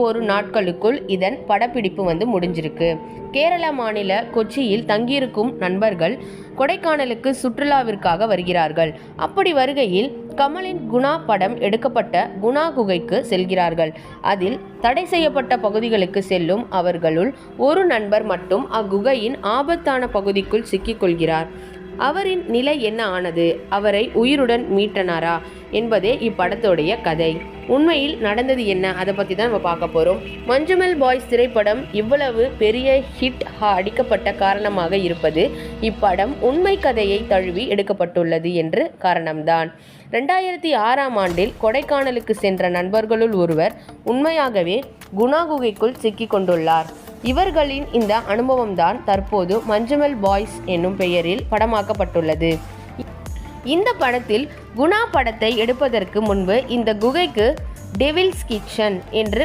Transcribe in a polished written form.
ஒரு நாட்களுக்குள் இதன் படப்பிடிப்பு முடிஞ்சிருக்கு. கேரள மாநில கொச்சியில் தங்கியிருக்கும் நண்பர்கள் கொடைக்கானலுக்கு சுற்றுலாவிற்காக வருகிறார்கள். அப்படி வருகையில் கமலின் குணா படம் எடுக்கப்பட்ட குணா குகைக்கு செல்கிறார்கள். அதில் தடை செய்யப்பட்ட பகுதிகளுக்கு செல்லும் அவர்களுள் ஒரு நண்பர் மட்டும் அக்குகையின் ஆபத்தான பகுதிக்குள் சிக்கிக்கொள்கிறார். அவரின் நிலை என்ன ஆனது, அவரை உயிருடன் மீட்டனாரா என்பதே இப்படத்தோடைய கதை. உண்மையில் நடந்தது என்ன, அதை பற்றி தான் நம்ம பார்க்க போகிறோம். மஞ்சுமெல் பாய்ஸ் திரைப்படம் இவ்வளவு பெரிய ஹிட் அடிக்கப்பட்ட காரணமாக இருப்பது இப்படம் உண்மை கதையை தழுவி எடுக்கப்பட்டுள்ளது என்று காரணம்தான். 2006ஆம் ஆண்டில் கொடைக்கானலுக்கு சென்ற நண்பர்களுள் ஒருவர் உண்மையாகவே குணா குகைக்குள் சிக்கி கொண்டுள்ளார். இவர்களின் இந்த அனுபவம்தான் தற்போது மஞ்சுமெல் பாய்ஸ் என்னும் பெயரில் படமாக்கப்பட்டுள்ளது. இந்த படத்தில் குணா படத்தை எடுப்பதற்கு முன்பு இந்த குகைக்கு டெவில்ஸ் கிச்சன் என்று